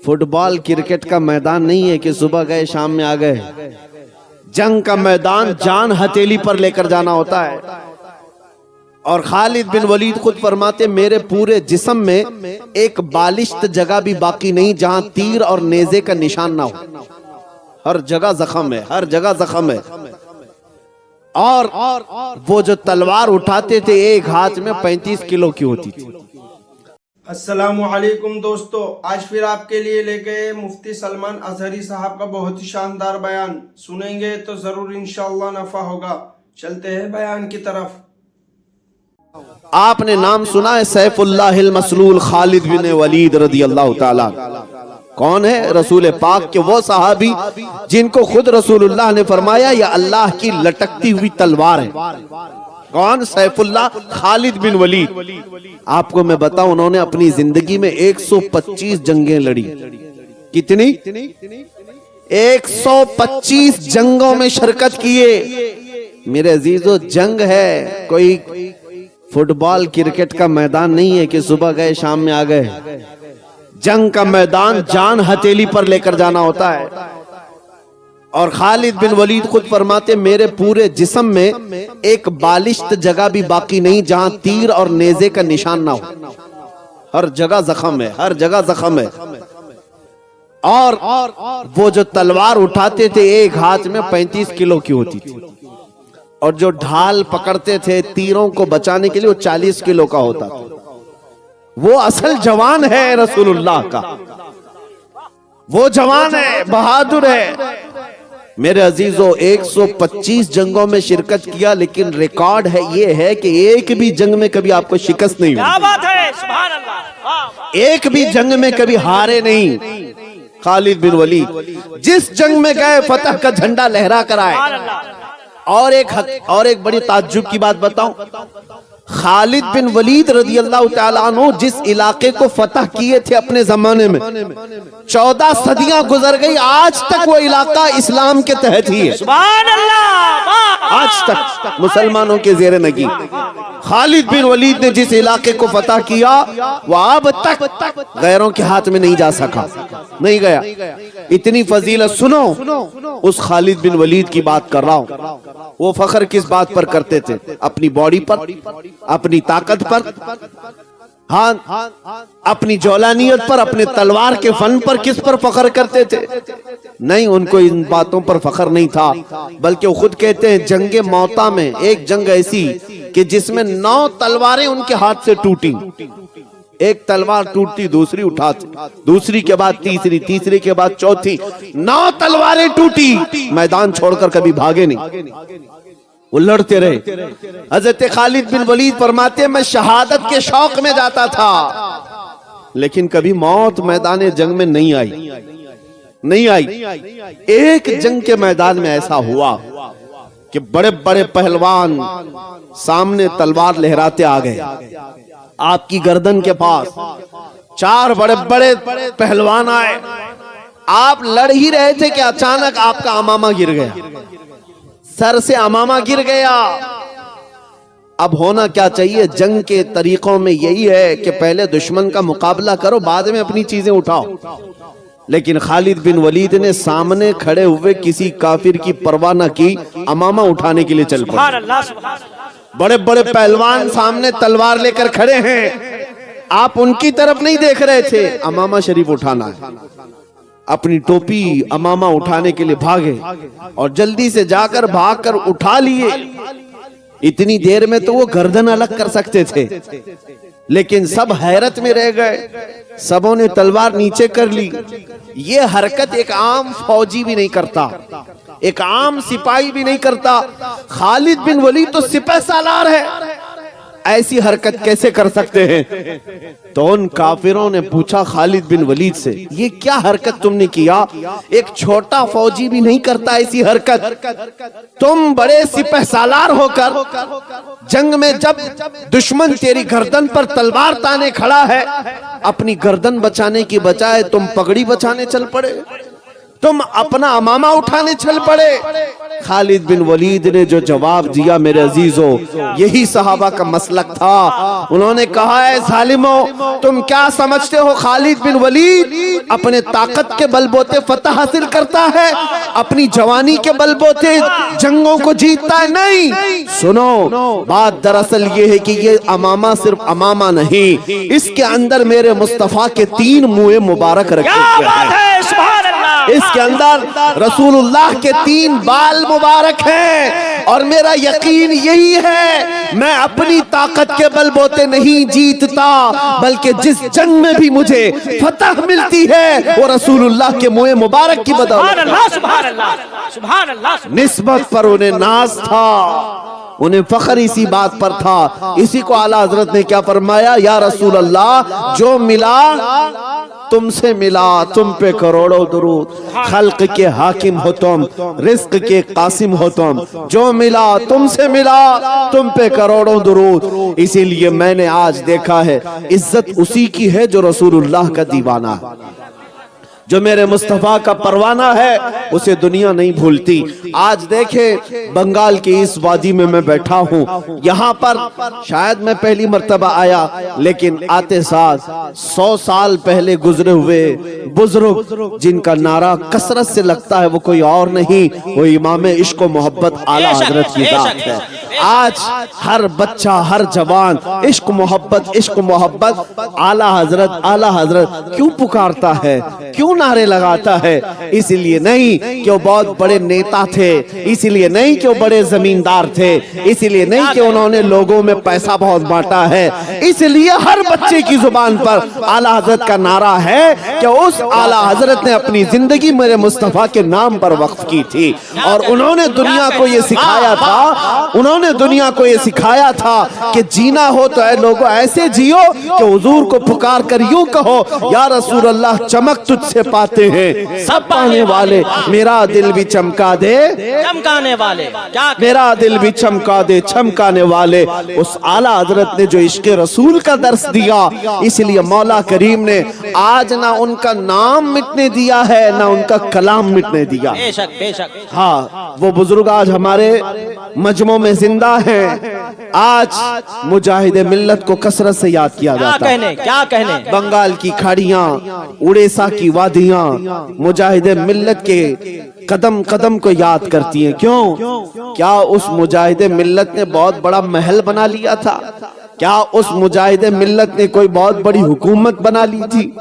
Fit ball cricket کا میدان نہیں ہے کہ صبح گئے شام میں آ گئے. جنگ کا میدان جان ہتھیلی پر لے کر جانا ہوتا ہے. اور خالد بن ولید خود فرماتے میرے پورے جسم میں ایک بالشت جگہ بھی باقی نہیں جہاں تیر اور نیزے کا نشان نہ ہو. ہر جگہ زخم ہے، ہر جگہ زخم ہے. اور وہ جو تلوار اٹھاتے تھے ایک ہاتھ میں 35 کلو کی ہوتی تھی. السلام علیکم دوستو، آج پھر آپ کے لیے لے گئے مفتی سلمان اظہری صاحب کا بہت ہی شاندار بیان. سنیں گے تو ضرور انشاءاللہ نفع ہوگا. چلتے ہیں بیان کی طرف. آپ نے نام سنا ہے سیف اللہ المسلول خالد بن ولید رضی اللہ تعالیٰ. کون ہے؟ رسول پاک کے وہ صحابی جن کو خود رسول اللہ نے فرمایا یہ اللہ کی لٹکتی ہوئی تلوار ہے. کون؟ سیف اللہ خالد بن ولید. آپ کو میں بتاؤں انہوں نے اپنی زندگی میں 125 جنگیں لڑی. کتنی؟ 125 جنگوں میں شرکت کیے. میرے عزیزو جنگ ہے، کوئی فٹ بال کرکٹ کا میدان نہیں ہے کہ صبح گئے شام میں آ گئے. جنگ کا میدان جان ہتھیلی پر لے کر جانا ہوتا ہے. اور خالد بن ولید خود فرماتے میرے پورے جسم میں ایک بالشت جگہ بھی باقی نہیں جہاں تیر اور نیزے کا نشان نہ ہو. ہر جگہ زخم ہے، ہر جگہ زخم ہے. اور وہ جو تلوار اٹھاتے تھے ایک ہاتھ میں 35 کلو کی ہوتی تھی. اور جو ڈھال پکڑتے تھے تیروں کو بچانے کے لیے وہ 40 کلو کا ہوتا تھا. وہ اصل جوان ہے رسول اللہ کا، وہ جوان ہے، بہادر ہے. میرے عزیزو 125 جنگوں میں شرکت کیا، لیکن ریکارڈ ہے یہ ہے کہ ایک بھی جنگ میں کبھی آپ کو شکست نہیں ہوئی. کیا بات ہے، سبحان اللہ. ایک بھی جنگ میں کبھی ہارے نہیں. خالد بن ولید جس جنگ میں گئے فتح کا جھنڈا لہرا کر آئے. اور ایک بڑی تعجب کی بات بتاؤں، خالد بن ولید رضی اللہ تعالیٰ عنہ جس علاقے کو فتح کیے تھے اپنے زمانے میں 14 صدیاں گزر گئی، آج تک وہ علاقہ اسلام کے تحت ہی ہے. سبحان اللہ. آج تک مسلمانوں کے زیر نگی. خالد بن ولید نے جس علاقے کو فتح کیا وہ اب تک غیروں کے ہاتھ میں نہیں جا سکا، نہیں گیا. اتنی فضیلت سنو، اس خالد بن ولید کی بات کر رہا ہوں. وہ فخر کس بات پر کرتے تھے؟ اپنی باڈی پر، اپنی طاقت پر، ہاں اپنی جولانیت پر، اپنے تلوار کے فن پر. کس پر فخر کرتے تھے؟ نہیں، ان کو ان باتوں پر فخر نہیں تھا، بلکہ وہ خود کہتے ہیں جنگ موتا میں ایک جنگ ایسی کہ جس میں 9 تلواریں ان کے ہاتھ سے ٹوٹی. ایک تلوار ٹوٹتی دوسری اٹھاتی، دوسری کے بعد تیسری، تیسری کے بعد چوتھی، 9 تلواریں ٹوٹی. میدان چھوڑ کر کبھی بھاگے نہیں، وہ لڑتے رہے. حضرت خالد بن ولید فرماتے میں شہادت کے شوق میں جاتا تھا، لیکن کبھی موت میدان جنگ میں نہیں آئی، نہیں آئی. ایک جنگ کے میدان میں ایسا ہوا کہ بڑے بڑے پہلوان سامنے تلوار لہراتے آ گئے. آپ کی گردن کے پاس 4 بڑے بڑے پہلوان آئے. آپ لڑ ہی رہے تھے کہ اچانک آپ کا امامہ گر گیا، سر سے امامہ گر گیا. اب ہونا کیا چاہیے؟ جنگ کے طریقوں میں یہی ہے کہ پہلے دشمن کا مقابلہ کرو، بعد میں اپنی چیزیں اٹھاؤ. لیکن خالد بن ولید نے سامنے کھڑے ہوئے کسی کافر کی پرواہ نہ کی، امامہ اٹھانے کے لیے چل پڑے. سبحان اللہ، سبحان اللہ. بڑے بڑے پہلوان سامنے تلوار لے کر کھڑے ہیں، آپ ان کی طرف نہیں دیکھ رہے تھے. امامہ شریف اٹھانا ہے. اپنی ٹوپی امامہ اٹھانے کے لیے بھاگے اور جلدی سے جا کر بھاگ کر اٹھا لیے. اتنی دیر میں تو وہ گردن الگ کر سکتے تھے، لیکن سب حیرت میں رہ گئے. سبوں نے تلوار نیچے کر لی. یہ حرکت ایک عام فوجی بھی نہیں کرتا، ایک عام سپاہی بھی نہیں کرتا. خالد بن ولید تو سپہ سالار ہے، ایسی حرکت کیسے کر سکتے ہیں؟ تو ان کافروں نے پوچھا خالد بن ولید سے یہ کیا حرکت تم نے کیا؟ ایک چھوٹا فوجی بھی نہیں کرتا ایسی حرکت. تم بڑے سپہ سالار ہو کر جنگ میں جب دشمن تیری گردن پر تلوار تانے کھڑا ہے، اپنی گردن بچانے کی بجائے تم پگڑی بچانے چل پڑے، تم اپنا امامہ اٹھانے چل پڑے. खालिद बिन वलीद ने जो जवाब दिया मेरे अजीजों, यही सहाबा का मसलक था। उन्होंने कहा है जालिमो, तुम क्या समझते हो खालिद बिन वलीद अपने ताकत के बलबूते फतह हासिल करता है, अपनी जवानी के बलबूते जंगों को जीतता है? नहीं, सुनो, बात दरअसल ये है कि ये अमामा सिर्फ अमामा नहीं, इसके अंदर मेरे मुस्तफा के 3 मुँह मुबारक रखे क्या गए बात हैं। है, सुभान अल्लाह। इसके अंदर रसूलुल्लाह के 3 बाल मुबारक हैं, और मेरा यकीन यही है, मैं अपनी ताकत के बलबूते नहीं जीतता, बल्कि जिस जंग में भी मुझे फतह मिलती है वो रसूलुल्लाह के मुँह मुबारक की सुभान बदौलत। अल्लाह, सुभान अल्लाह, सुभान अल्लाह। निस्बत पर उन्हें नाज था, उन्हें फख्र इसी बात पर था। इसी को आला हजरत ने क्या फरमाया, या रसूल अल्लाह, जो मिला तुमसे मिला, तुम पे करोड़ों दुरूद, खल्क के हाकिम हो तुम, रिस्क के कासिम हो तुम, जो मिला तुमसे मिला, तुम पे करोड़ों दुरूद। इसीलिए मैंने आज देखा है, इज्जत उसी की है जो रसूलुल्लाह का दीवाना है, जो मेरे मुस्तफा का परवाना है, उसे दुनिया नहीं भूलती। आज देखे बंगाल की इस वादी में मैं बैठा हूँ, यहाँ पर शायद मैं पहली मर्तबा आया, लेकिन आते साथ 100 साल पहले गुजरे हुए बुजुर्ग जिनका नारा कसरत से लगता है वो कोई और नहीं, वो इमाम इश्क व मोहब्बत आला हजरत की जात है। आज हर बच्चा, हर जवान इश्क मोहब्बत आला हजरत क्यों पुकारता है, क्यों नारे लगाता है? इसलिए नहीं कि वो बहुत बड़े नेता थे, इसलिए नहीं कि वो बड़े जमींदार थे, इसलिए नहीं कि उन्होंने लोगों में पैसा बहुत बांटा है, इसलिए हर बच्चे की जुबान पर आला हजरत का नारा है कि उस आला हजरत ने अपनी जिंदगी मेरे मुस्तफा के नाम पर वक्फ की थी, और उन्होंने दुनिया को ये सिखाया था, कि जीना हो तो ऐ लोगों ऐसे जियो कि हुजूर को पुकार कर यूं कहो, या रसूल अल्लाह, चमक तुझसे पाते हैं सब पाने वाले, मेरा दिल भी चमका दे चमकाने वाले, क्या मेरा दिल भी चमका दे चमकाने वाले। उस आला हजरत ने जो इश्क रसूल का दर्स दिया, इसलिए मौला करीम ने आज ना उनका नाम मिटने दिया है, ना उनका कलाम मिटने दिया। बेशक बेशक। हाँ, वो बुजुर्ग आज हमारे मजमों में जिंदा हैं। आज मुजाहिदे मिल्लत को कसरत से याद किया जाता है। क्या कहने बंगाल की खाड़ियां, उड़ीसा की वादियां मुजाहिदे मिल्लत के कदम कदम को याद करती हैं। क्यों? क्या उस मुजाहिदे मिल्लत ने बहुत बड़ा महल बना लिया था? क्या उस मुजाहिदे मिल्लत ने कोई बहुत बड़ी हुकूमत बना ली थी?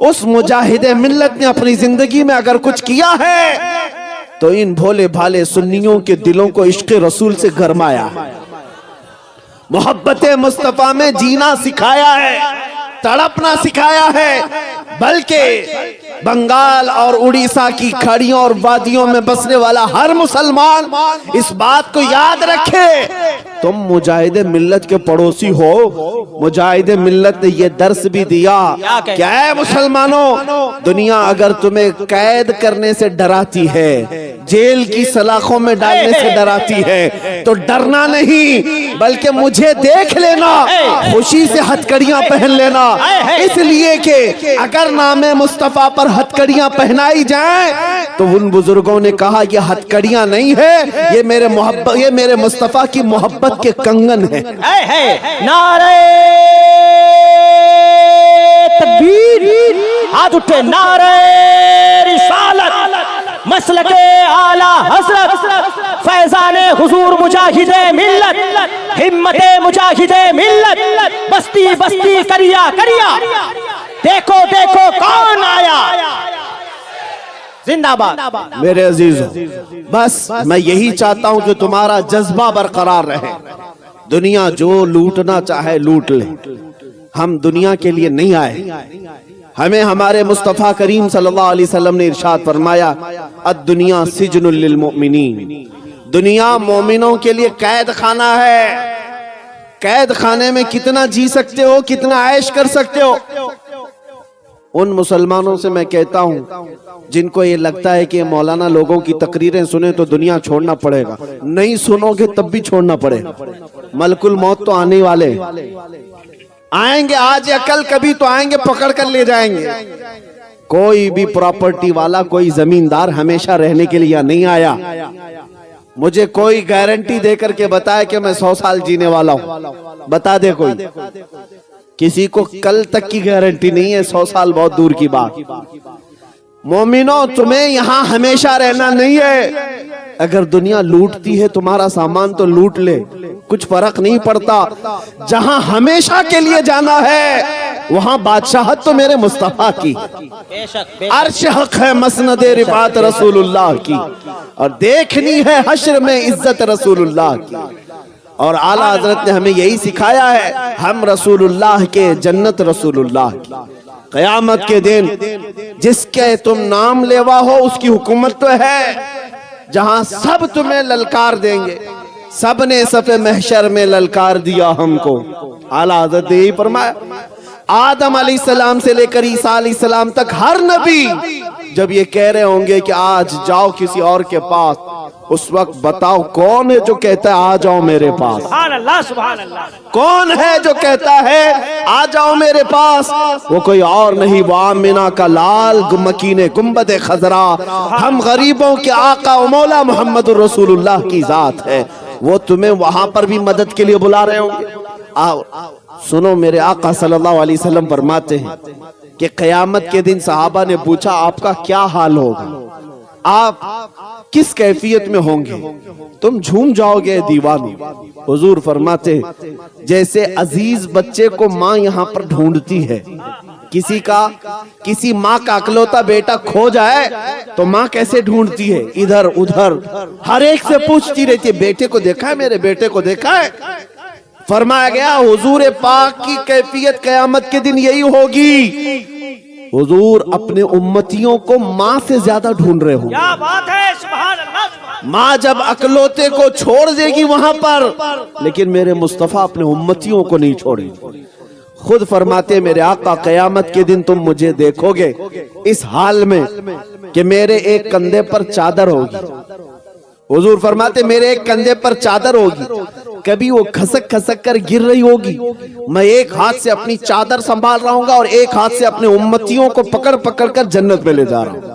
उस मुजाहिदे मिल्लत ने अपनी जिंदगी में अगर कुछ किया है तो इन भोले भाले सुन्नियों के दिलों को इश्क रसूल से गरमाया, मोहब्बत मुस्तफा में जीना सिखाया है, तड़पना सिखाया है। बल्कि बंगाल और उड़ीसा की खाड़ियों और वादियों में बसने वाला हर मुसलमान इस बात को याद रखे, तुम मुजाहिदे मिल्लत के पड़ोसी हो। मुजाहिदे मिल्लत ने ये दर्स भी दिया, क्या है मुसलमानों, दुनिया अगर तुम्हें कैद करने से डराती है, जेल की सलाखों में डालने से डराती है, तो डरना नहीं, बल्कि मुझे देख लेना, खुशी से हथकड़ियां पहन लेना। इसलिए कि अगर नामे मुस्तफा पर हथकड़ियां पहनाई जाएं, तो उन बुजुर्गों ने कहा ये हथकड़ियां नहीं है, ये मेरे मुस्तफा की मोहब्बत के कंगन है। नारे तकबीर, हाथ उठे, नारे रिसालत, मसलके आला हजरत, फैजाने हुजूर मुजाहिदे मिल्लत, हिम्मते मुजाहिदे मिल्लत, बस्ती बस्ती करिया करिया, देखो देखो कौन आया, जिंदाबाद। मेरे अजीजों, बस मैं यही चाहता हूं कि तुम्हारा जज्बा बरकरार रहे। दुनिया जो लूटना चाहे लूट ले, हम दुनिया के लिए नहीं आए। हमें हमारे मुस्तफा करीम सल्लल्लाहु अलैहि वसल्लम ने इरशाद फरमाया, अद-दुनिया सिजनुल लिल मुमिनीन, दुनिया मोमिनों के लिए कैद खाना है। कैद खाने में कितना जी सकते हो, कितना ऐश कर सकते हो। उन मुसलमानों से मैं कहता हूं जिनको ये लगता है कि मौलाना लोगों की तकरीरें सुने तो दुनिया छोड़ना पड़ेगा, नहीं सुनोगे तब भी छोड़ना पड़ेगा। मलकुल मौत तो आने वाले आएंगे, आज या कल कभी तो आएंगे, पकड़ कर ले जाएंगे। कोई भी प्रॉपर्टी वाला, कोई जमींदार हमेशा रहने के लिए नहीं आया। मुझे कोई गारंटी देकर के बताए कि मैं 100 साल जीने वाला हूं, बता दे कोई। किसी को कल तक की गारंटी नहीं है, 100 साल बहुत दूर की बात। मोमिनो, तुम्हें यहां हमेशा रहना नहीं है। अगर दुनिया लूटती है तुम्हारा सामान तो लूट ले, कुछ फर्क नहीं पड़ता। जहां हमेशा के लिए जाना है वहां बादशाहत तो मेरे मुस्तफा की, अर्श हक है मसनद रिफात रसूलुल्लाह की, और देखनी है हश्र में इज्जत रसूलुल्लाह की। और आला हजरत ने हमें यही सिखाया है, हम रसूलुल्लाह के, जन्नत रसूलुल्लाह की। क़यामत के दिन जिसके तुम नाम लेवा हो उसकी हुकूमत तो है, जहां सब तुम्हें ललकार देंगे। सब ने सफ़े महशर में ललकार दिया हमको। आला हज़रत ने यही फरमाया, आदम अलैहिस्सलाम से लेकर ईसा अलैहिस्सलाम तक हर नबी जब ये कह रहे होंगे कि आज जाओ किसी और के पास, उस वक्त बताओ कौन है जो कहता है आ जाओ मेरे पास? सुभान अल्लाह, सुभान अल्लाह। कौन है जो कहता है आ जाओ मेरे पास? वो कोई और नहीं, वो आमिना का लाल मकीने गुंबद खजरा, हम गरीबों के आका और मौला मोहम्मद रसूलुल्लाह की जात है। वो तुम्हें वहां पर भी मदद के लिए बुला रहे होंगे। आओ सुनो, मेरे आका सल्लल्लाहु अलैहि वसल्लम फरमाते हैं कि क़यामत के दिन सहाबा ने पूछा आपका क्या हाल होगा, आप किस कैफियत में होंगे? तुम झूम जाओगे दीवानो। हुजूर फरमाते जैसे अजीज बच्चे को माँ यहाँ पर ढूंढती है, किसी माँ का अकलौता बेटा खो जाए तो माँ कैसे ढूंढती है, इधर उधर हर एक से पूछती रहती है, बेटे को देखा है, मेरे बेटे को देखा है? फरमाया गया हुजूर पाक की कैफियत क़यामत के दिन यही होगी। हुजूर अपने उम्मतियों को माँ से ज्यादा ढूंढ रहे हो। क्या बात है, सुभान अल्लाह। माँ जब अकलौते को छोड़ देगी वहां पर, लेकिन मेरे मुस्तफा अपने उम्मतियों को नहीं छोड़ेंगे। खुद फरमाते मेरे आका क़यामत के दिन तुम मुझे देखोगे इस हाल में कि मेरे एक कंधे पर चादर होगी। हुजूर फरमाते मेरे एक कंधे पर चादर होगी, कभी वो खसक खसक कर गिर रही होगी, मैं एक हाथ से अपनी चादर संभाल रहा हूँ और एक हाथ से अपने उम्मतियों को पकड़ पकड़ कर जन्नत में ले जा रहा हूँ।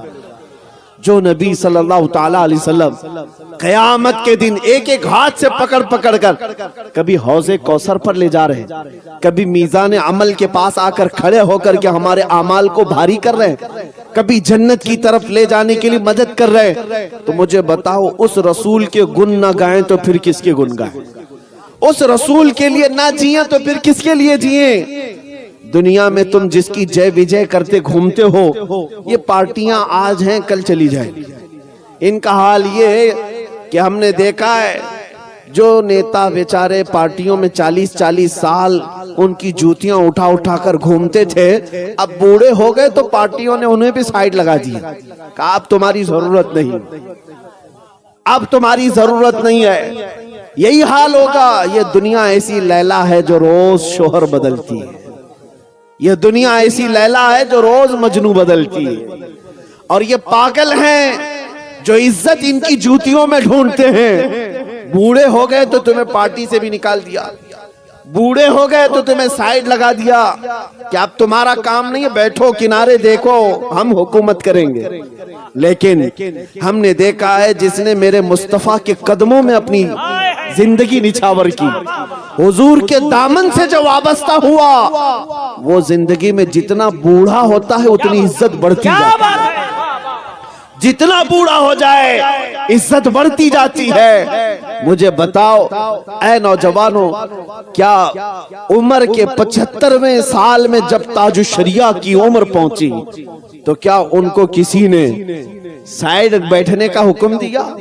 जो नबी सल्लल्लाहु ताला अलैहि वसल्लम क़यामत के दिन एक एक हाथ से पकड़ पकड़ कर कभी हौज़े कौसर पर ले जा रहे हैं, कभी मीज़ान अमल के पास आकर खड़े होकर के हमारे आमाल को भारी कर रहे हैं, कभी जन्नत की तरफ ले जाने के लिए मदद कर रहे हैं। तो मुझे बताओ, उस रसूल के गुण ना गाएं तो फिर किसके गुण गाएं? उस रसूल के लिए ना जिए तो फिर किसके लिए जिए? दुनिया में तुम जिसकी जय विजय करते घूमते हो, ये पार्टियां आज हैं कल चली जाएंगी। इनका हाल ये है कि हमने देखा है जो नेता बेचारे पार्टियों में 40-40 साल उनकी जूतियां उठा उठा कर घूमते थे, अब बूढ़े हो गए तो पार्टियों ने उन्हें भी साइड लगा दिया, कहा अब तुम्हारी जरूरत नहीं, अब तुम्हारी जरूरत नहीं है। यही हाल होगा। ये दुनिया ऐसी लैला है जो रोज शोहर बदलती है, ये दुनिया ऐसी लैला है जो रोज मजनू बदलती है, और ये पागल हैं जो इज्जत इनकी जूतियों में ढूंढते हैं। बूढ़े हो गए तो तुम्हें पार्टी से भी निकाल दिया, बूढ़े हो गए तो तुम्हें साइड लगा दिया कि अब तुम्हारा काम नहीं है, बैठो किनारे देखो हम हुकूमत करेंगे। लेकिन हमने देखा है जिसने मेरे मुस्तफा के कदमों में अपनी जिंदगी निछावर की, हुजूर के दामन से जो वाबस्ता हुआ, वो जिंदगी में जितना बूढ़ा होता है उतनी इज्जत बढ़ती जाती है। जितना बूढ़ा हो जाए इज्जत बढ़ती जाती है। मुझे बताओ ऐ नौजवानों, क्या उम्र के 75वें साल में जब ताजु शरिया की उम्र पहुंची तो क्या उनको किसी ने साइड बैठने का हुक्म दिया?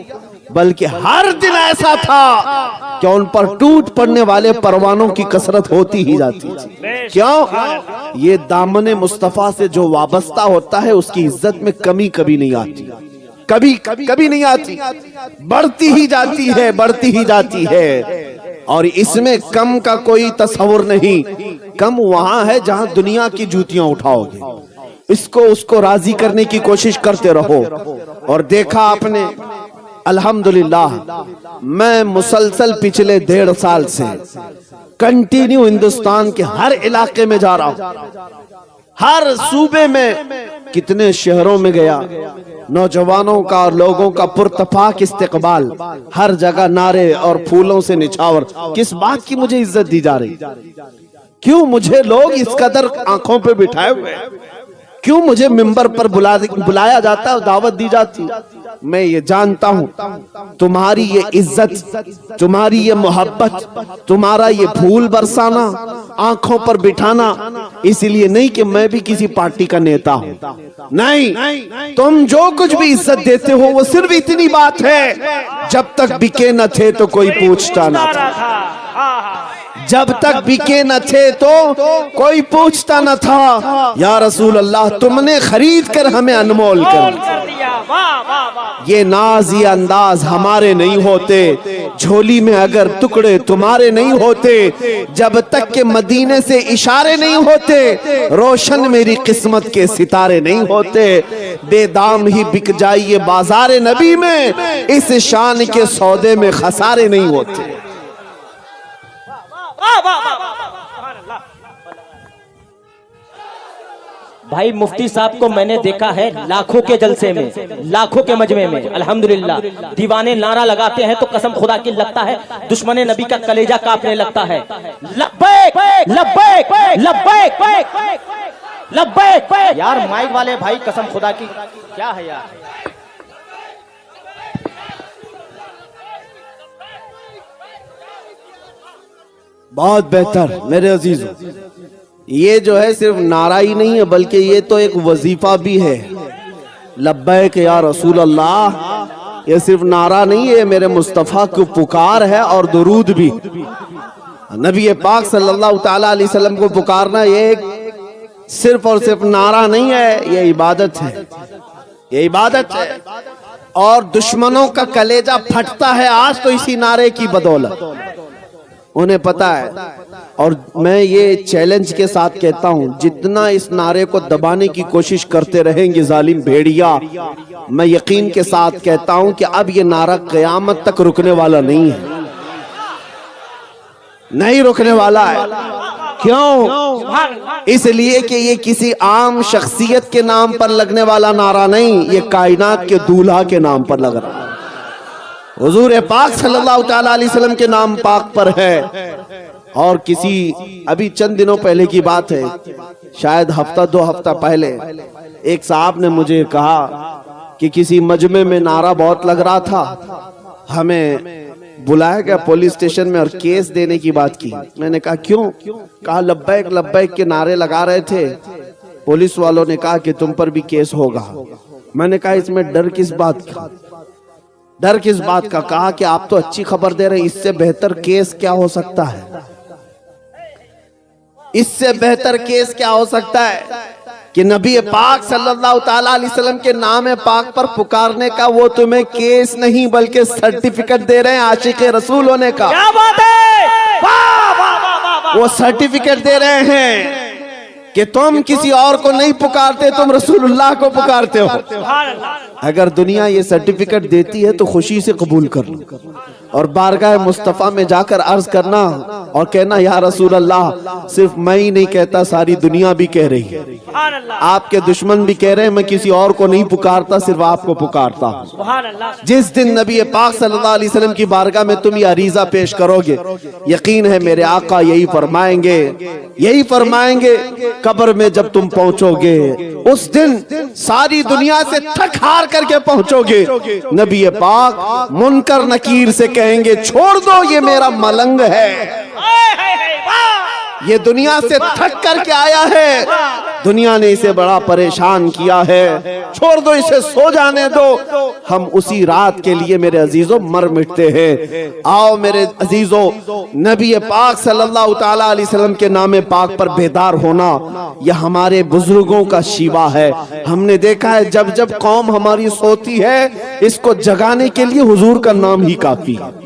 बल्कि हर दिन ऐसा था कि उन पर टूट पड़ने वाले परवानों की कसरत होती ही जाती थी। क्यों? ये दामने मुस्तफा से जो वाबस्ता होता है उसकी इज्जत में कमी कभी नहीं आती, कभी नहीं आती, बढ़ती ही जाती है, बढ़ती ही जाती है। और इसमें कम का कोई तस्वुर नहीं। कम वहां है जहां दुनिया की जूतियां उठाओगे, इसको उसको राजी करने की कोशिश करते रहो। और देखा आपने, अल्हम्दुलिल्लाह मैं मुसलसल पिछले 1.5 साल से कंटिन्यू हिंदुस्तान के हर इलाके में जा रहा हूं, हर सूबे में, कितने शहरों में गया। नौजवानों का और लोगों का पुरतपाक इस्तेकबाल, हर जगह नारे और फूलों से निछावर। किस बात की मुझे इज्जत दी जा रही? क्यों मुझे लोग इस कदर आंखों पे बिठाए हुए? क्यों मुझे मिंबर पर बुलाया जाता है, दावत दी जाती? मैं ये जानता हूं तुम्हारी ये इज्जत, तुम्हारी ये मोहब्बत, तुम्हारा ये फूल बरसाना, आंखों पर बिठाना इसलिए नहीं कि मैं भी किसी पार्टी का नेता हूं। नहीं, तुम जो कुछ भी इज्जत देते हो वो सिर्फ इतनी बात है, जब तक बिके न थे तो कोई पूछता न था। जब तक बिके न थे तो कोई पूछता न था। या रसूल अल्लाह, तुमने खरीद कर हमें अनमोल कर दिया। ये नाज, ये अंदाज हमारे नहीं होते, झोली में अगर टुकड़े तुम्हारे नहीं होते, जब तक के मदीने से इशारे नहीं होते, रोशन मेरी किस्मत के सितारे नहीं होते। बेदाम ही बिक जाइए बाजार नबी में, इस शान के सौदे में खसारे नहीं होते। भाई मुफ्ती साहब को मैंने देखा है लाखों के जलसे में, लाखों के मजमे में, अल्हम्दुलिल्लाह दीवाने नारा लगाते हैं तो कसम खुदा की लगता है दुश्मने नबी का कलेजा कांपने लगता है। लब्बैक लब्बैक लब्बैक लब्बैक। यार माइक वाले भाई, कसम खुदा की क्या है यार? बहुत बेहतर मेरे अजीजों, ये जो है सिर्फ नारा ही नहीं है बल्कि ये तो एक वजीफा भी है। लब्बैक या रसूल अल्लाह, ये सिर्फ नारा नहीं है, मेरे मुस्तफ़ा की पुकार है और दुरूद भी। नबी पाक सल्लल्लाहु ताला अलैहि वसल्लम को पुकारना ये सिर्फ और सिर्फ नारा नहीं है, ये इबादत है, ये इबादत है। और दुश्मनों का कलेजा फटता है आज तो इसी नारे की बदौलत, उन्हें पता है। और मैं ये चैलेंज के साथ कहता हूं, जितना इस नारे को दबाने की कोशिश करते रहेंगे जालिम भेड़िया, मैं यकीन के साथ कहता हूं कि अब ये नारा क़यामत तक रुकने वाला नहीं है, नहीं रुकने वाला है। क्यों? इसलिए कि ये किसी आम शख्सियत के नाम पर लगने वाला नारा नहीं, ये कायनात के दूल्हा के नाम पर लग रहा है, हुजूर पाक सल्लल्लाहु ताला अलैहि वसल्लम के नाम पाक पर है। और किसी अभी चंद दिनों पहले की बात है, शायद हफ्ता दो हफ्ता पहले, एक साहब ने मुझे कहा कि किसी मजमे में नारा बहुत लग रहा था, हमें बुलाया गया पुलिस स्टेशन में और केस देने की बात की। मैंने कहा क्यों? कहा लब्बैक लब्बैक के नारे लगा रहे थे, पुलिस वालों ने कहा कि तुम पर भी केस होगा। मैंने कहा इसमें डर किस बात का? डर किस बात का? कहा कि आप तो अच्छी खबर दे रहे हैं, इससे बेहतर केस क्या हो सकता है? इससे बेहतर केस क्या हो सकता है कि नबी पाक सल्लल्लाहु ताला अलैहि वसल्लम के नाम पाक पर पुकारने का वो तुम्हें केस नहीं बल्कि सर्टिफिकेट दे रहे हैं आशिक रसूल होने का। क्या बात है? वाह वाह वाह वाह वाह। वो सर्टिफिकेट दे रहे हैं कि तुम किसी और को नहीं पुकारते, तुम रसूलुल्लाह को पुकारते हो। अगर दुनिया ये सर्टिफिकेट देती है तो खुशी से कबूल कर लो और बारगाह मुस्तफा में जाकर अर्ज करना और कहना या रसूल अल्लाह, सिर्फ मैं ही नहीं कहता, सारी दुनिया भी कह रही है, आपके दुश्मन भी कह रहे हैं, मैं किसी और को नहीं पुकारता, सिर्फ आपको पुकारता हूं। जिस दिन नबी पाक सल्लल्लाहु अलैहि वसल्लम की बारगाह में तुम ये अरीजा पेश करोगे, यकीन है मेरे आका यही फरमाएंगे, यही फरमाएंगे, कब्र में जब तुम पहुंचोगे उस दिन सारी दुनिया से थक हार करके पहुंचोगे, नबी पाक मुनकर नकीर से कहेंगे छोड़ दो ये मेरा मलंग है, ये दुनिया से थक करके आया है, दुनिया ने इसे बड़ा परेशान किया है, छोड़ दो इसे, सो जाने दो, हम उसी रात के लिए मेरे अजीजों मर मिटते हैं। आओ मेरे अजीजों, नबी पाक सल्लल्लाहु ताला अलैहि वसल्लम के नाम पाक पर बेदार होना यह हमारे बुजुर्गों का शिवा है। हमने देखा है जब जब कौम हमारी सोती है, इसको जगाने के लिए हुजूर का नाम ही काफी है,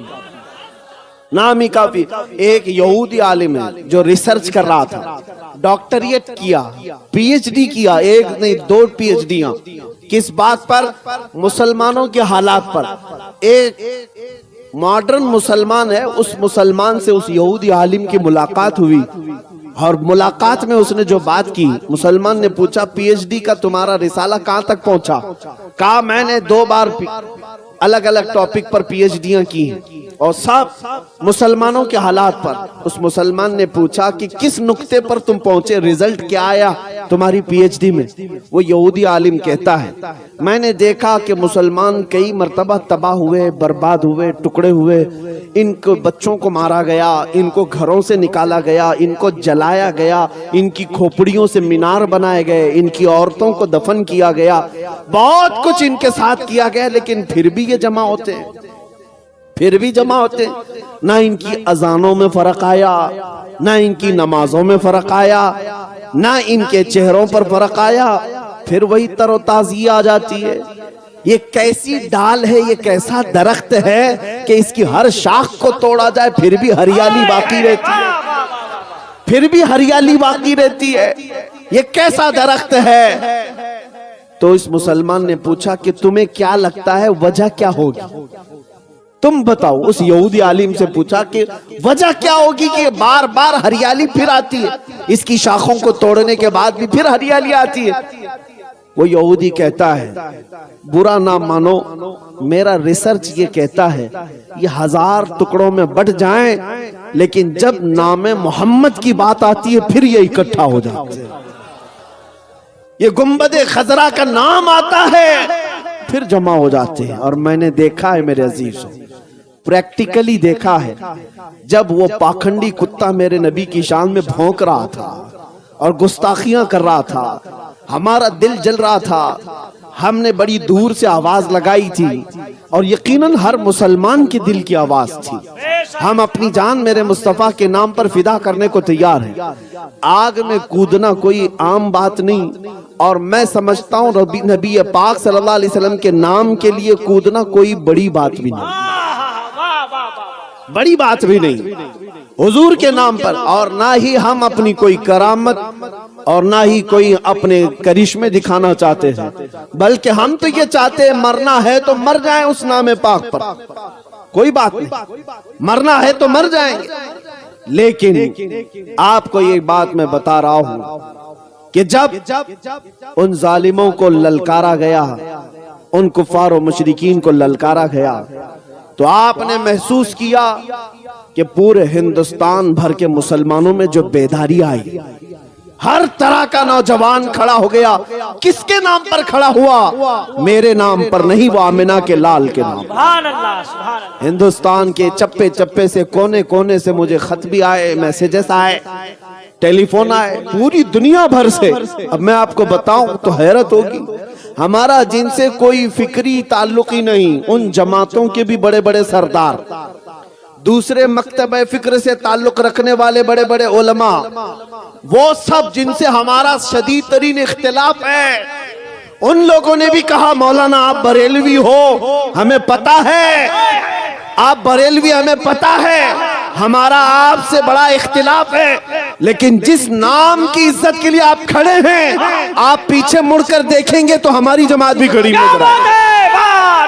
नाम ही काफी। एक यहूदी आलिम है जो रिसर्च कर रहा था, डॉक्टरेट किया, पीएचडी किया, एक नहीं दो पीएचडियां, किस बात पर? मुसलमानों के हालात पर। एक मॉडर्न मुसलमान है, उस मुसलमान से उस यहूदी आलिम की मुलाकात हुई اور ملاقات میں اس نے جو بات کی، مسلمان نے پوچھا پی ایچ ڈی کا تمہارا رسالہ کہاں تک پہنچا؟ کہا میں نے 2 بار الگ الگ ٹاپک پر پی ایچ ڈیاں کی ہیں اور سب مسلمانوں کے حالات پر۔ اس مسلمان نے پوچھا کہ کس نقطے پر تم پہنچے، رزلٹ کیا آیا تمہاری پی ایچ ڈی میں؟ وہ یہودی عالم کہتا ہے میں نے دیکھا کہ مسلمان کئی مرتبہ تباہ ہوئے، برباد ہوئے، ٹکڑے ہوئے، ان کو بچوں کو مارا گیا، ان کو گھروں سے نکالا گیا، ان کو جلایا گیا، ان کی کھوپڑیوں سے مینار بنائے گئے، ان کی عورتوں کو دفن کیا گیا، بہت کچھ ان کے ساتھ کیا گیا، لیکن پھر بھی یہ جمع ہوتے ہیں، پھر بھی جمع ہوتے ہیں۔ نہ ان کی اذانوں میں فرق آیا، نہ ان کی نمازوں میں فرق آیا، نہ ان کے چہروں پر فرق آیا، پھر وہی تر و تازی آ جاتی ہے۔ یہ کیسی ڈال ہے، یہ کیسا درخت ہے کہ اس کی ہر شاخ کو توڑا جائے پھر بھی ہریالی باقی رہتی ہے، پھر بھی ہریالی باقی رہتی ہے، یہ کیسا درخت ہے؟ تو اس مسلمان نے پوچھا کہ تمہیں کیا لگتا ہے وجہ کیا ہوگی؟ تم بتاؤ۔ اس یہودی عالم سے پوچھا کہ وجہ کیا ہوگی کہ بار بار ہریالی پھر آتی ہے، اس کی شاخوں کو توڑنے کے بعد بھی پھر ہریالی آتی ہے؟ وہ یہودی کہتا ہے برا نہ مانو، میرا ریسرچ یہ کہتا ہے یہ 1000 ٹکڑوں میں بٹ جائیں، لیکن جب نام محمد کی بات آتی ہے پھر یہ اکٹھا ہو جاتے ہیں۔ یہ گنبد خضرا کا نام آتا ہے پھر جمع ہو جاتے ہیں۔ اور میں نے دیکھا ہے میرے عزیزوں، پریکٹیکلی دیکھا ہے، جب وہ پاکھنڈی کتا میرے نبی کی شان میں بھونک رہا تھا اور گستاخیاں کر رہا تھا، ہمارا دل جل رہا تھا، ہم نے بڑی دور سے آواز لگائی تھی اور یقیناً ہر مسلمان کے دل کی آواز تھی، ہم اپنی جان میرے مصطفیٰ کے نام پر فدا کرنے کو تیار ہیں۔ آگ میں کودنا کوئی عام بات نہیں، اور میں سمجھتا ہوں نبی پاک صلی اللہ علیہ وسلم کے نام کے لیے کودنا کوئی بڑی بات بھی نہیں، بڑی بات بھی نہیں حضور کے نام پر۔ اور نہ ہی ہم اپنی کوئی کرامت اور نہ ہی کوئی اپنے کرشمے دکھانا چاہتے ہیں، بلکہ ہم تو یہ چاہتے ہیں مرنا ہے تو مر جائیں اس نام پاک پر، کوئی بات نہیں، مرنا ہے تو مر جائیں گے۔ لیکن آپ کو یہ بات میں بتا رہا ہوں کہ جب ان ظالموں کو للکارا گیا، ان کفار و مشرکین کو للکارا گیا، تو آپ نے محسوس کیا کہ پورے ہندوستان بھر کے مسلمانوں میں جو بیداری آئی، ہر طرح کا نوجوان کھڑا ہو گیا۔ کس کے نام پر کھڑا ہوا؟ میرے نام پر نہیں، وہ آمنہ کے لال کے نام۔ سبحان اللہ، سبحان اللہ۔ ہندوستان کے چپے چپے سے، کونے کونے سے مجھے خط بھی آئے، میسیجز آئے، ٹیلی فون آئے، پوری دنیا بھر سے۔ اب میں آپ کو بتاؤں تو حیرت ہوگی، ہمارا جن سے کوئی فکری تعلق ہی نہیں، ان جماعتوں کے بھی بڑے بڑے سردار، دوسرے مکتبہ فکر سے تعلق رکھنے والے بڑے بڑے علماء، وہ سب جن سے ہمارا شدید ترین اختلاف ہے، ان لوگوں نے بھی کہا مولانا آپ بریلوی ہو، ہمیں پتا ہے آپ بریلوی، ہمیں پتا ہے ہمارا آپ سے بڑا اختلاف ہے، لیکن جس نام کی عزت کے لیے آپ کھڑے ہیں، آپ پیچھے مڑ کر دیکھیں گے تو ہماری جماعت بھی کھڑی نظر آئے گی۔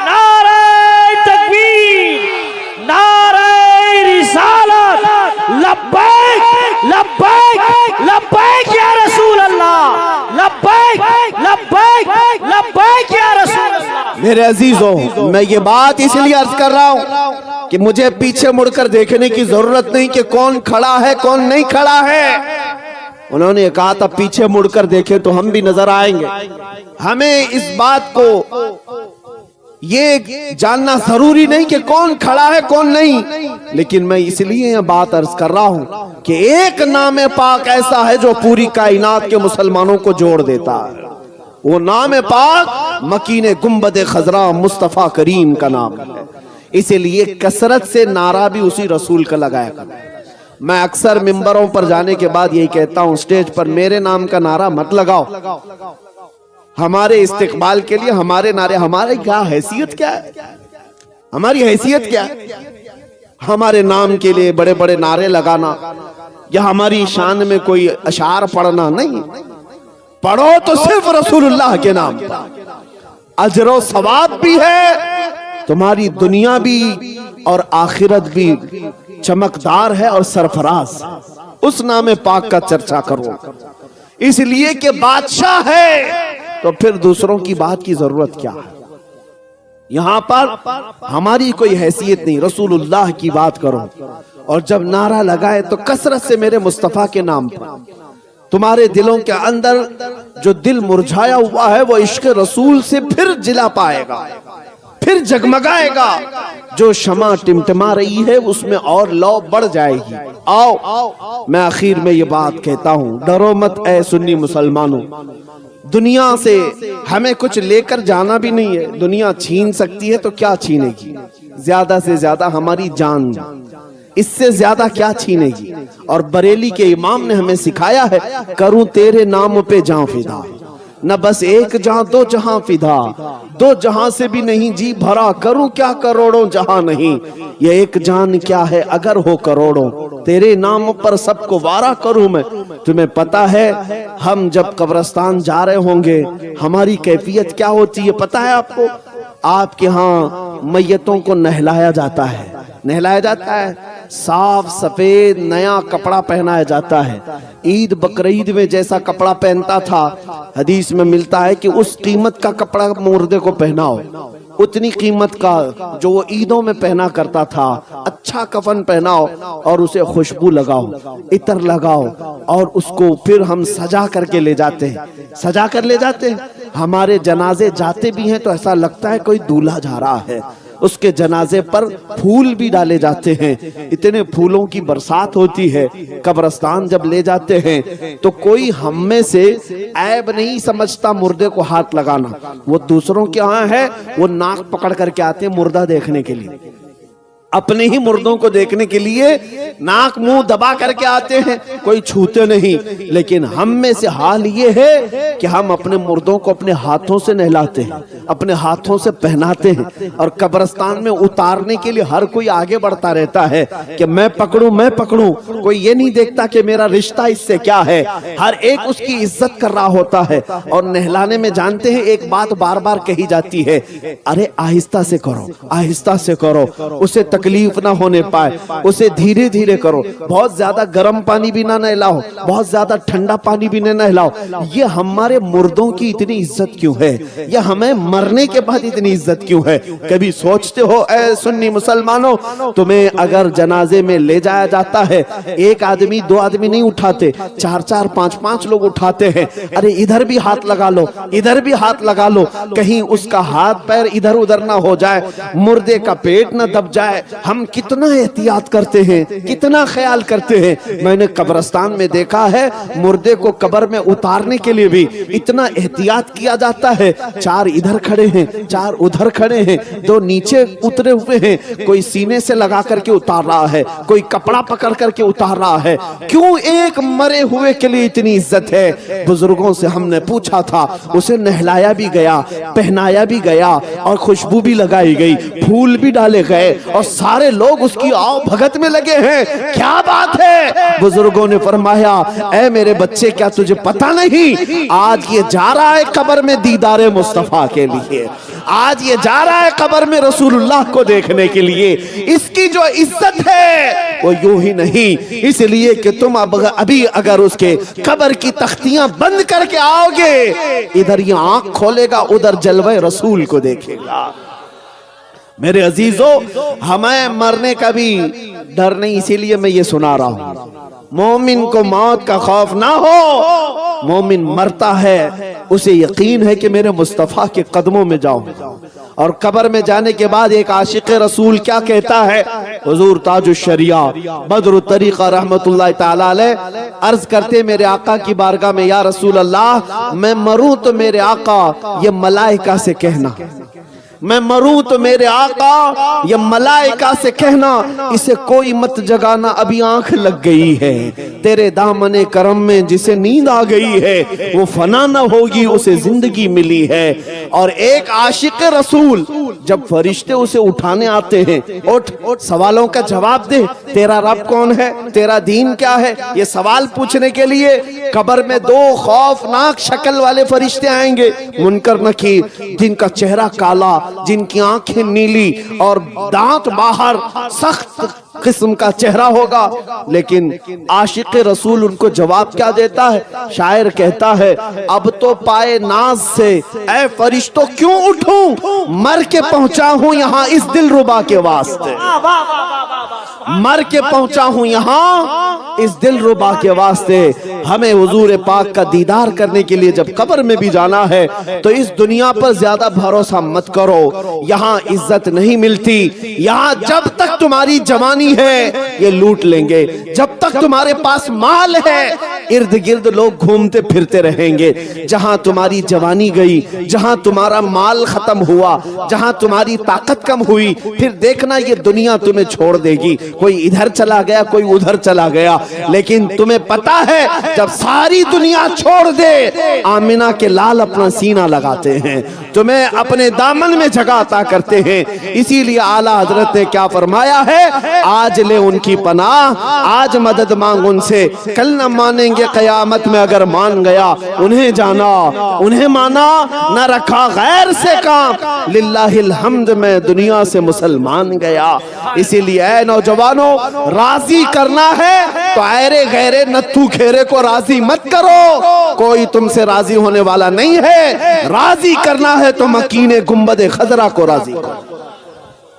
نعرہ تکبیر، نعرہ رسالت، لبیک لبیک لبیک یا رسول اللہ، لبیک لبیک لبیک یا رسول اللہ۔ میرے عزیزوں، میں یہ بات اس لیے عرض کر رہا ہوں کہ مجھے پیچھے مڑ کر دیکھنے کی ضرورت نہیں کہ کون کھڑا ہے کون نہیں کھڑا ہے۔ انہوں نے کہا تھا پیچھے مڑ کر دیکھیں تو ہم بھی نظر آئیں گے۔ ہمیں اس بات کو یہ جاننا ضروری نہیں کہ کون کھڑا ہے کون نہیں، لیکن میں اس لیے یہ بات عرض کر رہا ہوں کہ ایک نام پاک ایسا ہے جو پوری کائنات کے مسلمانوں کو جوڑ دیتا ہے، وہ نام پاک مکین گنبد خضرا مصطفیٰ کریم کا نام ہے۔ اسی لیے کثرت سے نعرہ بھی اسی رسول کا لگایا کرتا ہے۔ میں اکثر ممبروں پر جانے کے بعد یہی کہتا ہوں، سٹیج پر میرے نام کا نعرہ مت لگاؤ، ہمارے استقبال کے لیے ہمارے نعرے، ہمارے کیا حیثیت کیا ہے، ہماری حیثیت کیا ہے ہمارے نام کے لیے بڑے بڑے نعرے لگانا یا ہماری شان میں کوئی اشعار پڑھنا؟ نہیں، پڑھو تو صرف رسول اللہ کے نام پر، اجر و ثواب بھی ہے، تمہاری دنیا بھی اور آخرت بھی چمکدار ہے اور سرفراز۔ उस नाम पाक का चर्चा करो, इसलिए कि बादशाह है तो फिर दूसरों की बात की जरूरत क्या है। यहां पर हमारी कोई हैसियत नहीं, रसूलुल्लाह की बात करो। और जब नारा लगाए तो कसरत से मेरे मुस्तफा के नाम पर, तुम्हारे दिलों के अंदर जो दिल मुरझाया हुआ है वो इश्क रसूल से फिर जिला पाएगा, फिर जगमगाएगा। जो शमा टिमटिमा रही है उसमें और लौ बढ़ जाएगी। आओ मैं आखिर में ये बात कहता हूं, डरो मत ऐ सुन्नी मुसलमानों। दुनिया से हमें कुछ लेकर जाना भी नहीं है। दुनिया छीन सकती है तो क्या छीनेगी, ज्यादा से ज्यादा हमारी जान, इससे ज्यादा क्या छीनेगी। और बरेली के इमाम ने हमें सिखाया है, करूं तेरे नाम पे जान फिदा, न बस एक जहां दो जहां फिदा, दो जहां से भी नहीं जी भरा, करूं क्या करोड़ों जहां नहीं। ये एक जान क्या है अगर हो करोड़ों, तेरे नाम पर सबको वारा करूं मैं। तुम्हें पता है हम जब कब्रिस्तान जा रहे होंगे हमारी कैफियत क्या होती है पता है आपको? आपके यहाँ मैयतों को नहलाया जाता है, नहलाया जाता है, साफ सफेद नया कपड़ा पहनाया जाता है। ईद बकरीद में जैसा कपड़ा पहनता था, हदीस में मिलता है कि उस कीमत का कपड़ा मुर्दे को पहनाओ, उतनी कीमत का जो वो ईदों में पहना करता था। अच्छा कफन पहनाओ और उसे खुशबू लगाओ, इत्र लगाओ, और उसको फिर हम सजा करके ले जाते हैं, सजा कर ले जाते हैं। हमारे जनाजे जाते भी हैं तो ऐसा लगता है कोई दूल्हा जा रहा है। उसके जनाजे पर फूल भी डाले जाते हैं, इतने फूलों की बरसात होती है। कब्रिस्तान जब ले जाते हैं तो कोई हम में से ऐब नहीं समझता मुर्दे को हाथ लगाना। वो दूसरों के यहाँ है, वो नाक पकड़ करके आते हैं मुर्दा देखने के लिए, अपने ही मुर्दों को देखने के लिए नाक मुंह दबा करके आते हैं, कोई छूते नहीं। लेकिन हम में से हाल ये है कि हम अपने मुर्दों को अपने हाथों से नहलाते हैं, अपने हाथों से पहनाते हैं। और कब्रिस्तान में उतारने के लिए हर कोई आगे बढ़ता रहता है कि मैं पकड़ूं, मैं पकड़ूं। कोई ये नहीं देखता कि मेरा रिश्ता इससे क्या है। हर एक उसकी इज्जत कर रहा होता है। और नहलाने में जानते हैं एक बात बार बार कही जाती है, अरे आहिस्ता से करो, आहिस्ता से करो, उसे तकलीफ ना होने पाए, उसे धीरे धीरे करो। बहुत ज्यादा गर्म पानी भी ना नहलाओ, बहुत ज्यादा ठंडा पानी भी ना नहलाओ। ये हमारे मुर्दों की इतनी इज्जत क्यों है, या हमें मरने के बाद इतनी इज्जत क्यों है? कभी सोचते हो ऐ सुन्नी मुसलमानों, तुम्हें अगर जनाजे में ले जाया जाता है, एक आदमी दो आदमी नहीं उठाते, चार चार पांच पांच लोग उठाते हैं। अरे इधर भी हाथ लगा लो, इधर भी हाथ लगा लो, कहीं उसका हाथ पैर इधर उधर ना हो जाए, मुर्दे का पेट ना दब जाए। हम कितना एहतियात करते हैं, कितना ख्याल करते हैं। मैंने कब्रिस्तान में देखा है, मुर्दे को कब्र में उतारने के लिए भी इतना एहतियात किया जाता है। चार इधर खड़े हैं, चार उधर खड़े हैं, दो नीचे उतरे हुए हैं, कोई सीने से लगा करके उतार रहा है, कोई कपड़ा पकड़ करके उतार रहा है। क्यों एक मरे हुए के लिए इतनी इज्जत है? बुजुर्गों से हमने पूछा था, उसे नहलाया भी गया, पहनाया भी गया, और खुशबू भी लगाई गई, फूल भी डाले गए, और सारे लोग उसकी आओ भगत में लगे हैं। क्या बात है? बुजुर्गों ने फरमाया, ऐ मेरे बच्चे, क्या तुझे पता नहीं, आज ये जा रहा है कब्र में दीदारे मुस्तफा के लिए, आज ये जा रहा है कब्र में रसूलुल्लाह को देखने के लिए। इसकी जो इज्जत है वो यूं ही नहीं, इसलिए कि तुम अभी अगर उसके कब्र की तख्तियां बंद करके आओगे, इधर ये आंख खोलेगा, उधर जलवे रसूल को देखेगा। मेरे अजीजों, हमें मरने का भी डर नहीं, इसीलिए मैं ये सुना रहा हूं। मोमिन को मौत का खौफ ना हो, मोमिन मरता है उसे यकीन है कि मेरे मुस्तफा के कदमों में जाऊं। और कब्र में जाने के बाद एक आशिक रसूल क्या कहता है? हुजूर ताजुश शरिया बदरुत तरीका रहमतुल्लाह ताला अलैह अर्ज करते मेरे आका की बारगाह में, या रसूल अल्लाह, मैं मरूं तो मेरे आका ये मलाइका से कहना, मैं मरूं तो मेरे आका ये मलाइका से कहना, इसे कोई मत जगाना, अभी आंख लग गई है। तेरे दामने करम में जिसे नींद आ गई है वो फना न होगी, उसे जिंदगी मिली है। और एक आशिक रसूल जब फरिश्ते उसे उठाने आते हैं, उठ सवालों का जवाब दे, तेरा रब कौन है, तेरा दीन क्या है, ये सवाल पूछने के लिए कब्र में दो खौफनाक शक्ल वाले फरिश्ते आएंगे, मुनकर नकीर, जिनका चेहरा काला, जिनकी आंखें नीली और दांत बाहर, सख्त किस्म का चेहरा होगा। लेकिन आशिक रसूल उनको जवाब क्या देता है? शायर कहता है, अब तो पाए नाज से ऐ फरिश्तों क्यों उठूं, मर के पहुंचा हूं यहां इस दिलरुबा के वास्ते। मर के पहुंचा हूं यहां इस दिलरुबा के वास्ते। हमें हुजूर पाक का दीदार करने के लिए जब कब्र में भी जाना है तो इस दुनिया पर ज्यादा भरोसा मत करो, यहाँ इज्जत नहीं मिलती। यहाँ जब तक तुम्हारी जवानी है ये लूट लेंगे, जब तक तुम्हारे पास माल है इर्द गिर्द लोग घूमते फिरते रहेंगे। जहां तुम्हारी जवानी गई, जहां तुम्हारा माल खत्म हुआ, जहां तुम्हारी ताकत कम हुई, फिर देखना ये दुनिया तुम्हें छोड़ देगी। कोई इधर चला गया, कोई उधर चला गया, लेकिन तुम्हें पता है जब सारी दुनिया छोड़ दे, आमिना के लाल अपना सीना लगाते हैं, तुम्हें अपने दामन में जगह अता करते हैं। इसीलिए आला हजरत ने क्या फरमाया है, आज ले उनकी पनाह, आज मदद मांग उनसे, कल न मानेंगे कयामत में अगर मान गया। उन्हें जाना, उन्हें माना, न रखा गैर से काम, लिल्लाहिल हम्द में दुनिया से मुसलमान गया। इसीलिए ऐ नौजवानों, राजी करना है तो ऐरे गैरे नत्थू खेरे को राजी मत करो, कोई तुमसे राजी होने वाला नहीं है। राजी करना है तो मकीने गुंबदे खजरा को राजी करो,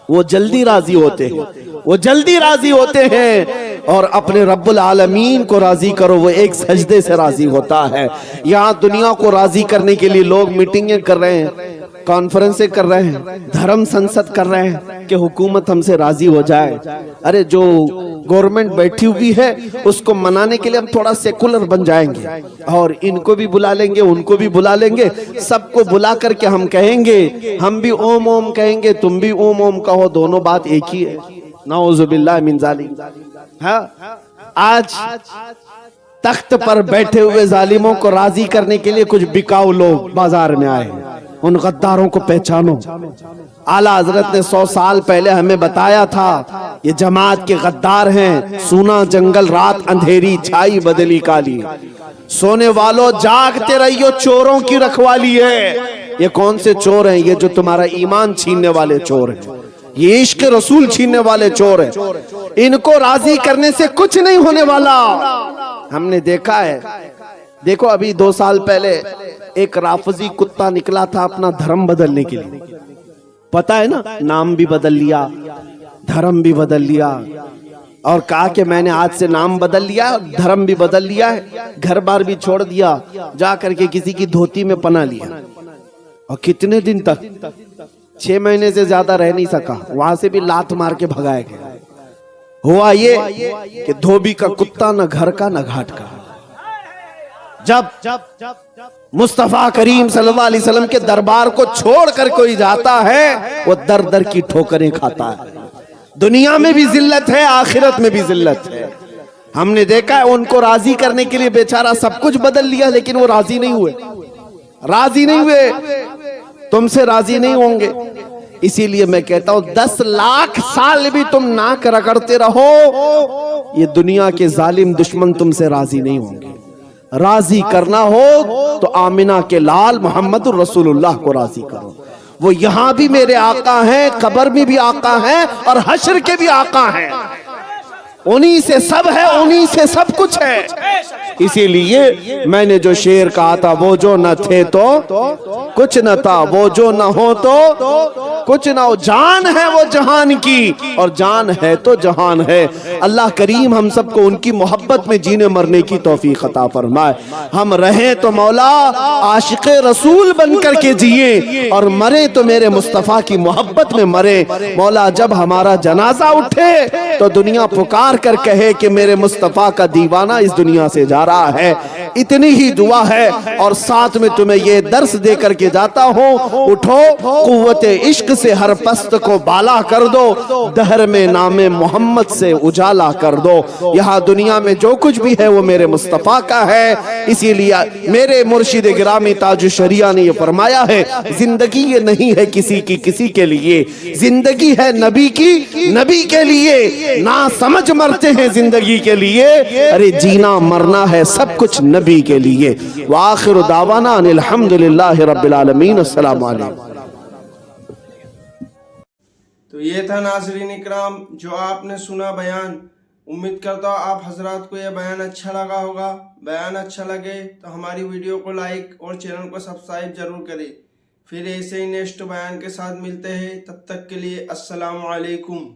वो जल्दी राजी होते हैं, वो जल्दी राजी होते हैं। और अपने रब्बुल आलमीन को राजी करो, वो एक सजदे से राजी होता है। यहाँ दुनिया को राजी करने के लिए लोग मीटिंगें कर रहे हैं, कॉन्फ्रेंसें कर रहे हैं, धर्म संसद कर रहे हैं कि हुकूमत हमसे राजी हो जाए। अरे जो गवर्नमेंट बैठी हुई है उसको मनाने के लिए हम थोड़ा सेकुलर बन जाएंगे और इनको भी बुला लेंगे, उनको भी बुला लेंगे, सबको बुला करके हम कहेंगे, हम भी ओम ओम कहेंगे, तुम भी ओम ओम कहो, दोनों बात एक ही है। नाउजुबिल्लाह मिन जालिम। हाँ, आज तख्त पर बैठे हुए जालिमों को राजी करने के लिए कुछ बिकाऊ लोग बाजार में आए, उन गद्दारों को पहचानो। आला हजरत ने 100 साल पहले हमें बताया था, ये जमात के गद्दार हैं। सूना जंगल रात अंधेरी छाई बदली काली, सोने वालों जागते रहियो चोरों की रखवाली है। ये कौन से चोर हैं? ये जो तुम्हारा ईमान छीनने वाले चोर हैं, ये इश्क रसूल छीनने वाले चोर हैं। इनको राजी करने से कुछ नहीं होने वाला। हमने देखा है, देखो अभी 2 साल पहले एक राफजी कुत्ता निकला था अपना धर्म बदलने के लिए, पता है ना, नाम भी बदल लिया, धर्म भी बदल लिया और कहा कि मैंने आज से नाम बदल लिया, धर्म भी बदल लिया है, घर बार भी छोड़ दिया, जा करके किसी की धोती में पना लिया। और कितने दिन तक, 6 महीने से ज्यादा रह नहीं सका, वहां से भी लात मार के भगाया गया। हुआ ये कि धोबी का कुत्ता न घर का न घाट का। जब मुस्तफा करीम सल्लल्लाहु अलैहि वसल्लम के दरबार को छोड़कर कोई जाता है वो दर दर की ठोकरें खाता है। दुनिया में भी जिल्लत है, आखिरत में भी जिल्लत है। हमने देखा है उनको राजी करने के लिए बेचारा सब कुछ बदल लिया, लेकिन वो राजी नहीं हुए, राजी नहीं हुए, तुमसे राजी नहीं होंगे। इसीलिए मैं कहता हूं 10 लाख साल भी तुम नाक रगड़ते रहो, ये दुनिया के जालिम दुश्मन तुमसे राजी नहीं होंगे। राजी करना हो तो आमिना के लाल मोहम्मद रसूलुल्लाह को राजी करो। वो यहां भी मेरे आका हैं, कब्र में भी आका हैं और हश्र के भी आका हैं। उन्हीं से सब है, उन्हीं से सब कुछ है। इसीलिए मैंने जो शेर कहा था, वो जो न थे तो कुछ न था, वो जो न हो तो कुछ न हो। जान है वो जहान की और जान है तो जहान है। अल्लाह करीम हम सबको उनकी मोहब्बत में जीने मरने की तौफीक अता फरमाए। हम रहे तो मौला आशिक रसूल बन करके जिए और मरे तो मेरे मुस्तफ़ा की मोहब्बत में मरे। मौला जब हमारा जनाजा उठे तो दुनिया पुकार कर कहे कि मेरे मुस्तफ़ा का दीवाना इस दुनिया से जा रहा है। इतनी ही दुआ है और साथ में तुम्हें ये दर्स दे करके जाता हूँ, उठो कुव्वत इश्क से हर पस्त को बाला कर दो, दहर में नामे मोहम्मद से उजाला कर दो। यहाँ दुनिया में जो कुछ भी है वो मेरे मुस्तफ़ा का है। इसीलिए मेरे मुर्शिद गिरामी ताजु शरिया ने ये फरमाया है, जिंदगी ये नहीं है किसी की किसी के लिए, जिंदगी है नबी की नबी के लिए। ना समझ मरते हैं जिंदगी के लिए, अरे जीना मरना है सब कुछ नबी के लिए। व आखिर दावाना अनिल हम्दुलिल्लाहि रब्बिल आलमीन। अस्सलामु अलैकुम। تو یہ تھا ناظرین اکرام جو آپ نے سنا بیان. امید کرتا ہوں آپ حضرات کو یہ بیان اچھا لگا ہوگا. بیان اچھا لگے تو ہماری ویڈیو کو لائک اور چینل کو سبسکرائب ضرور کریں. پھر ایسے ہی نیکسٹ بیان کے ساتھ ملتے ہیں. تب تک کے لیے السلام علیکم.